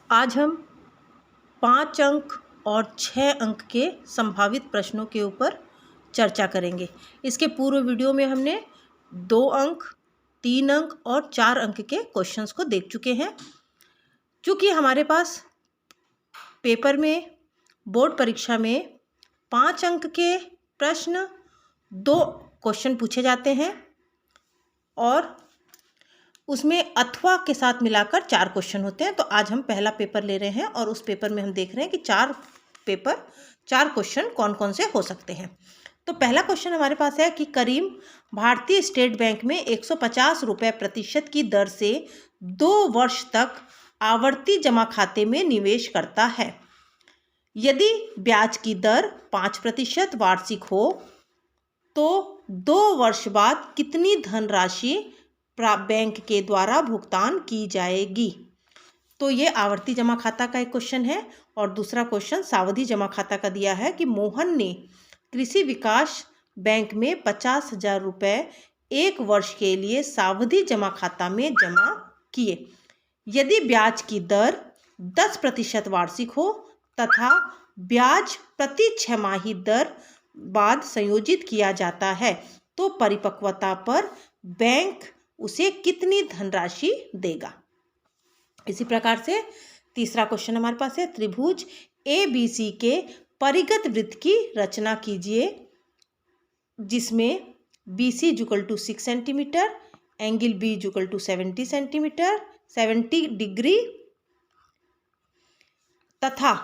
आज हम 5 अंक और 6 अंक के संभावित प्रश्नों के ऊपर चर्चा करेंगे। इसके पूर्व वीडियो में हमने 2 अंक, 3 अंक और 4 अंक के क्वेश्चंस को देख चुके हैं। चूँकि हमारे पास पेपर में, बोर्ड परीक्षा में 5 अंक के प्रश्न, 2 क्वेश्चन पूछे जाते हैं और उसमें अथवा के साथ मिलाकर 4 क्वेश्चन होते हैं। तो आज हम पहला पेपर ले रहे हैं और उस पेपर में हम देख रहे हैं कि 4 क्वेश्चन कौन कौन से हो सकते हैं। तो पहला क्वेश्चन हमारे पास है कि करीम भारतीय स्टेट बैंक में 150 रुपये प्रतिशत की दर से 2 वर्ष तक आवर्ती जमा खाते में निवेश करता है। यदि ब्याज की दर 5% वार्षिक हो तो 2 वर्ष बाद कितनी धनराशि बैंक के द्वारा भुगतान की जाएगी। तो ये आवर्ती जमा खाता का एक क्वेश्चन है। और दूसरा क्वेश्चन सावधि जमा खाता का दिया है कि मोहन ने कृषि विकास बैंक में 50,000 रुपये 1 वर्ष के लिए सावधि जमा खाता में जमा किए। यदि ब्याज की दर 10% वार्षिक हो तथा ब्याज प्रति 6 माही दर बाद संयोजित किया जाता है तो परिपक्वता पर बैंक उसे कितनी धनराशि देगा। इसी प्रकार से तीसरा क्वेश्चन हमारे पास है, त्रिभुज ABC के परिगत वृत्त की रचना कीजिए जिसमें BC = 6 centimetre, angle B = 70 centimetre 70 degree तथा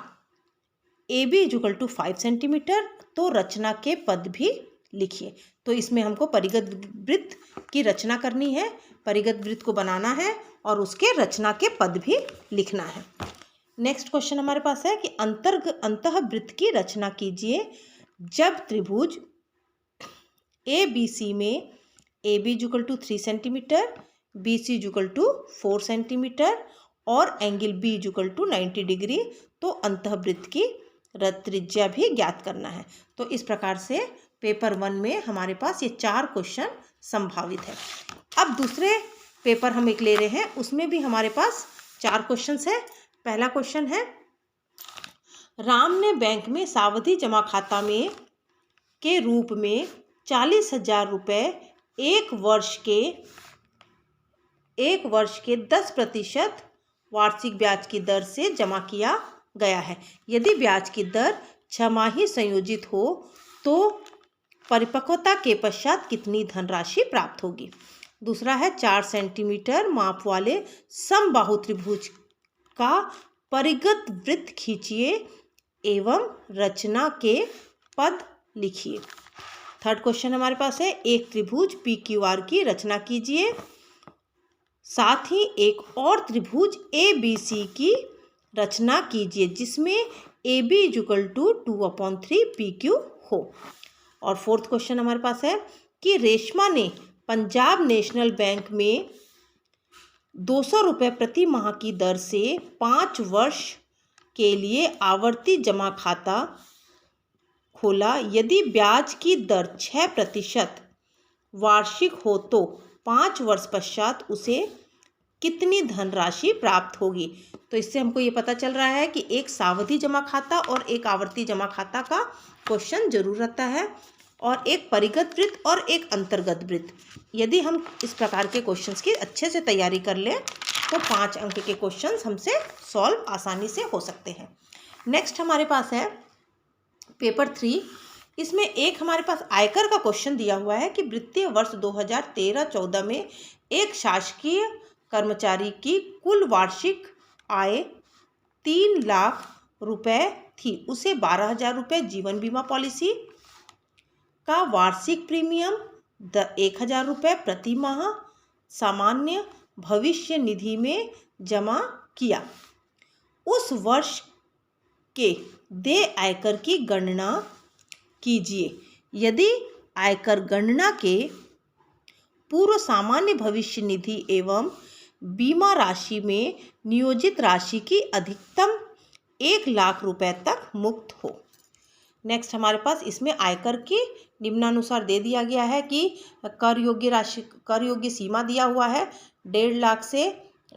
AB = 5 सेंटीमीटर। तो रचना के पद भी लिखिए। तो इसमें हमको परिगत वृत्त की रचना करनी है, परिगत वृत्त को बनाना है और उसके रचना के पद भी लिखना है। नेक्स्ट क्वेश्चन हमारे पास है कि अंतःवृत्त की रचना कीजिए जब त्रिभुज ABC में AB = 3 सेंटीमीटर, BC = 4 सेंटीमीटर और एंगल B = 90 डिग्री। तो अंतःवृत्त की त्रिज्या भी ज्ञात करना है। तो इस प्रकार से पेपर 1 में हमारे पास ये 4 क्वेश्चन संभावित है। अब दूसरे पेपर हम एक ले रहे हैं, उसमें भी हमारे पास 4 क्वेश्चंस है। पहला क्वेश्चन है, राम ने बैंक में सावधि जमा खाता में के रूप में 40,000 रुपये 1 वर्ष के 10% वार्षिक ब्याज की दर से जमा किया गया है। यदि ब्याज की दर 6 माही संयोजित हो तो परिपक्वता के पश्चात कितनी धनराशि प्राप्त होगी। दूसरा है, 4 सेंटीमीटर माप वाले समबाहु त्रिभुज का परिगत वृत्त खींचिए एवं रचना के पद लिखिए। थर्ड क्वेश्चन हमारे पास है, एक त्रिभुज PQR की रचना कीजिए, साथ ही एक और त्रिभुज ABC की रचना कीजिए जिसमें AB = 2/3 PQ हो। और फोर्थ क्वेश्चन हमारे पास है कि रेशमा ने पंजाब नेशनल बैंक में 200 रुपये प्रति माह की दर से 5 वर्ष के लिए आवर्ती जमा खाता खोला। यदि ब्याज की दर 6% वार्षिक हो तो 5 वर्ष पश्चात उसे कितनी धनराशि प्राप्त होगी। तो इससे हमको ये पता चल रहा है कि एक सावधि जमा खाता और एक आवर्ती जमा खाता का क्वेश्चन जरूर रहता है और एक परिगत वृत्त और एक अंतर्गत वृत्त। यदि हम इस प्रकार के क्वेश्चंस की अच्छे से तैयारी कर लें तो 5 अंक के क्वेश्चंस हमसे सॉल्व आसानी से हो सकते हैं। नेक्स्ट हमारे पास है पेपर 3। इसमें एक हमारे पास आयकर का क्वेश्चन दिया हुआ है कि वित्तीय वर्ष 2013-14 में एक शासकीय कर्मचारी की कुल वार्षिक आय 3 लाख रुपए थी। उसे 12,000 रुपये जीवन बीमा पॉलिसी का वार्षिक प्रीमियम 1,000 रुपये प्रति माह सामान्य भविष्य निधि में जमा किया। उस वर्ष के देय आयकर की गणना कीजिए। यदि आयकर गणना के पूर्व सामान्य भविष्य निधि एवं बीमा राशि में नियोजित राशि की अधिकतम 1 लाख रुपए तक मुक्त हो। नेक्स्ट हमारे पास इसमें आयकर की निम्नानुसार दे दिया गया है कि कर योग्य सीमा दिया हुआ है 1.5 लाख से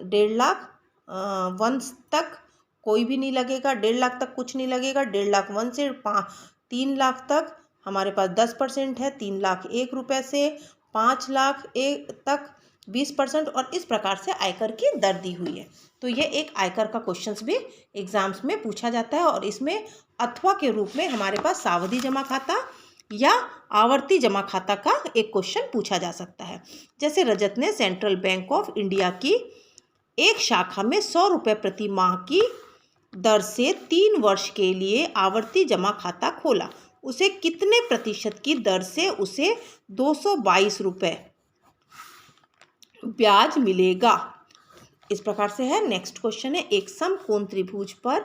1.5 लाख वंश तक कोई भी नहीं लगेगा, 1.5 लाख तक कुछ नहीं लगेगा, 1.5 लाख 1 से 3 लाख तक हमारे पास 10% है, 3 लाख 1 रुपये से 5 लाख तक 20% और इस प्रकार से आयकर की दर दी हुई है। तो ये एक आयकर का क्वेश्चंस भी एग्जाम्स में पूछा जाता है और इसमें अथवा के रूप में हमारे पास सावधि जमा खाता या आवर्ती जमा खाता का एक क्वेश्चन पूछा जा सकता है। जैसे रजत ने सेंट्रल बैंक ऑफ इंडिया की एक शाखा में 100 रुपये प्रति माह की दर से 3 वर्ष के लिए आवर्ती जमा खाता खोला, उसे कितने प्रतिशत की दर से उसे 222 रुपये ब्याज मिलेगा। इस प्रकार से है। नेक्स्ट क्वेश्चन है, एक समकोण त्रिभुज पर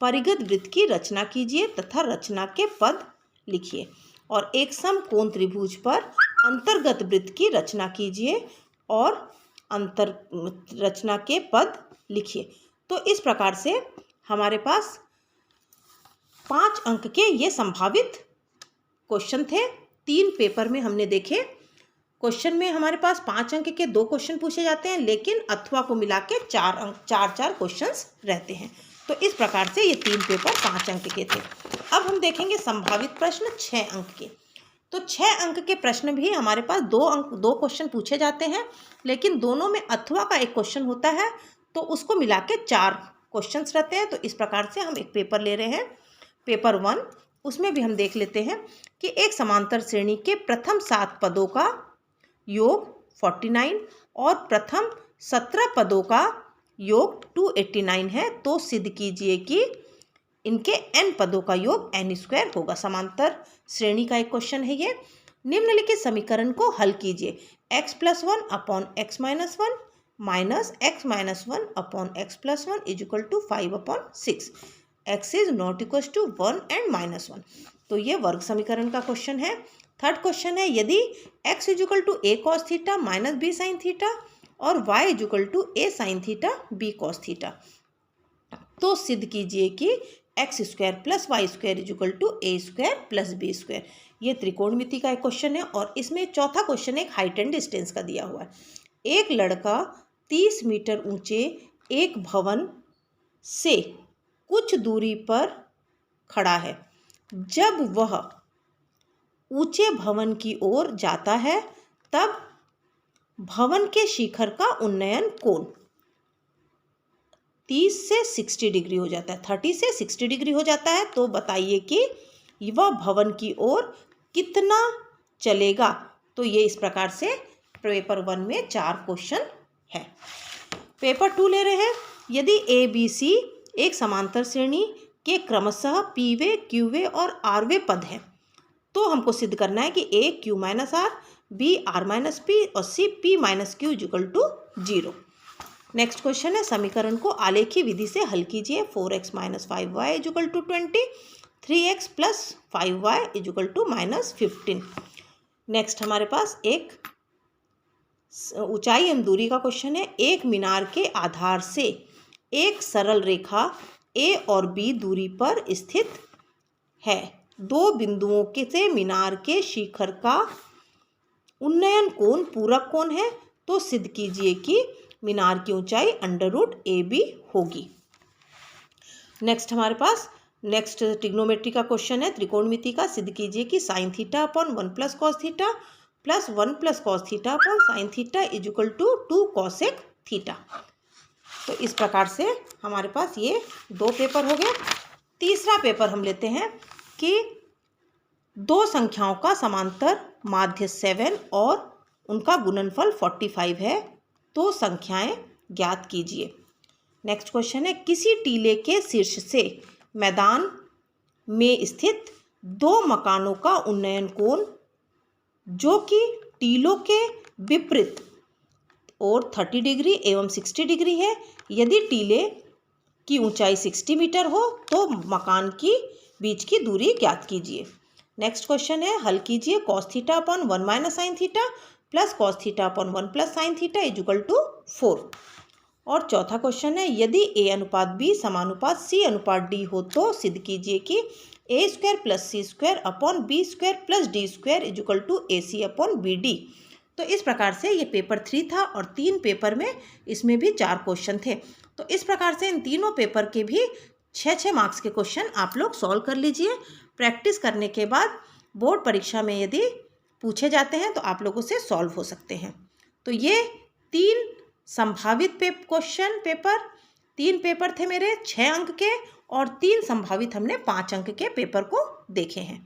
परिगत वृत्त की रचना कीजिए तथा रचना के पद लिखिए। और एक समकोण त्रिभुज पर अंतर्गत वृत्त की रचना कीजिए और रचना के पद लिखिए। तो इस प्रकार से हमारे पास 5 अंक के ये संभावित क्वेश्चन थे। 3 पेपर में हमने देखे। क्वेश्चन में हमारे पास 5 अंक के 2 क्वेश्चन पूछे जाते हैं, लेकिन अथवा को मिला के 4 क्वेश्चंस रहते हैं। तो इस प्रकार से ये 3 पेपर 5 अंक के थे। अब हम देखेंगे संभावित प्रश्न 6 अंक के। तो 6 अंक के प्रश्न भी हमारे पास 2 क्वेश्चन पूछे जाते हैं, लेकिन दोनों में अथवा का एक क्वेश्चन होता है, तो उसको मिला के 4 क्वेश्चंस रहते हैं। तो इस प्रकार से हम एक पेपर ले रहे हैं, पेपर 1। उसमें भी हम देख लेते हैं कि एक समांतर श्रेणी के प्रथम 7 पदों का योग 49 और प्रथम 17 पदों का योग 289 है। तो सिद्ध कीजिए कि इनके n पदों का योग n² होगा। समांतर श्रेणी का एक क्वेश्चन है ये। निम्नलिखित समीकरण को हल कीजिए। x+1 upon x - 1 minus x - 1 upon x+1 is equal to 5/6। x is not equal to 1 and -1। तो ये वर्ग समीकरण का क्वेश्चन है। थर्ड क्वेश्चन है, यदि x is equal to a cos theta minus b sin theta और y is equal to a sin theta b cos theta, तो सिद्ध कीजिए कि x² plus y² is equal to a² plus b²। ये त्रिकोणमिति का एक क्वेश्चन है। और इसमें चौथा क्वेश्चन एक हाइट एंड डिस्टेंस का दिया हुआ है। एक लड़का 30 मीटर ऊंचे एक भवन से कुछ दूरी पर खड़ा है। जब वह ऊंचे भवन की ओर जाता है तब भवन के शिखर का उन्नयन कोण 30 से 60 डिग्री हो जाता है, 30 से 60 डिग्री हो जाता है। तो बताइए कि वह भवन की ओर कितना चलेगा। तो ये इस प्रकार से पेपर 1 में 4 क्वेश्चन है। पेपर 2 ले रहे हैं। यदि ए बी सी एक समांतर श्रेणी के क्रमशः पीवे क्यूवे और आरवे पद हैं, तो हमको सिद्ध करना है कि A Q minus R, B R minus P और C P minus Q is equal to 0। Next question है, समीकरण को आलेखी विधि से हल कीजिए। 4x - 5y is equal to 20, 3x plus 5y is equal to -15। Next हमारे पास एक ऊंचाई एवं दूरी का क्वेश्चन है। एक मीनार के आधार से एक सरल रेखा ए और बी दूरी पर स्थित है। 2 बिंदुओं के से मीनार के शिखर का उन्नयन कोण पूरक कोण है। तो सिद्ध कीजिए कि मीनार की ऊंचाई √AB होगी। नेक्स्ट हमारे पास ट्रिग्नोमेट्री का क्वेश्चन है, त्रिकोणमिति का। सिद्ध कीजिए कि sin theta upon 1 + cos theta plus 1 + cos theta upon sin theta is equal to 2 cosec theta. तो इस प्रकार से हमारे पास ये 2 पेपर हो गए। तीसरा पेपर हम लेते हैं कि 2 संख्याओं का समांतर माध्य 7 और उनका गुणनफल 45 है। तो संख्याएं ज्ञात कीजिए। नेक्स्ट क्वेश्चन है, किसी टीले के शीर्ष से मैदान में स्थित 2 मकानों का उन्नयन कोण जो कि टीलों के विपरीत और 30 डिग्री एवं 60 डिग्री है। यदि टीले की ऊंचाई 60 मीटर हो तो मकान की बीच की दूरी ज्ञात कीजिए। नेक्स्ट क्वेश्चन है, हल कीजिए। cos theta upon 1 minus sin theta plus cos theta upon 1 plus sin theta is equal to 4। और चौथा क्वेश्चन है, यदि a/b समानुपात c/d हो तो सिद्ध कीजिए कि a² + c² upon b² + d² is equal to ac/bd। तो इस प्रकार से ये पेपर 3 था और 3 पेपर में इसमें भी 4 क्वेश्चन थे। तो इस प्रकार से इन तीनों पेपर के भी 6-6 मार्क्स के क्वेश्चन आप लोग सॉल्व कर लीजिए। प्रैक्टिस करने के बाद बोर्ड परीक्षा में यदि पूछे जाते हैं तो आप लोगों से सॉल्व हो सकते हैं। तो ये 3 संभावित क्वेश्चन पेपर, 3 पेपर थे मेरे 6 अंक के और 3 संभावित हमने 5 अंक के पेपर को देखे हैं।